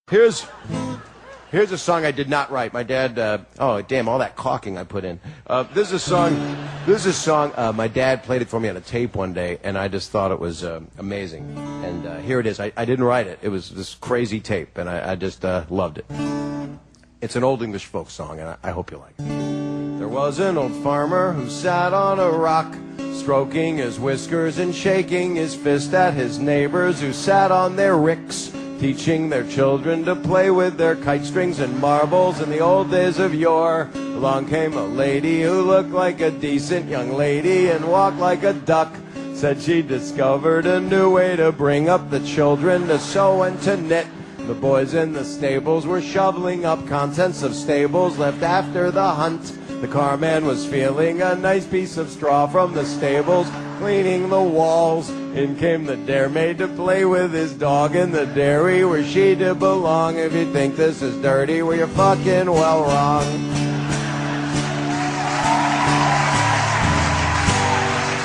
Here's a song I did not write. My dad. Oh damn! All that caulking I put in. This is a song. My dad played it for me on a tape one day, and I just thought it was amazing. And here it is. I didn't write it. It was this crazy tape, and I just loved it. It's an old English folk song, and I hope you like it. There was an old farmer who sat on a rock, stroking his whiskers and shaking his fist at his neighbors who sat on their ricks, teaching their children to play with their kite strings and marbles in the old days of yore. Along came a lady who looked like a decent young lady and walked like a duck. Said she discovered a new way to bring up the children, to sew and to knit. The boys in the stables were shoveling up contents of stables left after the hunt. The carman was feeling a nice piece of straw from the stables, cleaning the walls. In came the dairymaid to play with his dog in the dairy where she did belong. If you think this is dirty, well, you're fucking well wrong.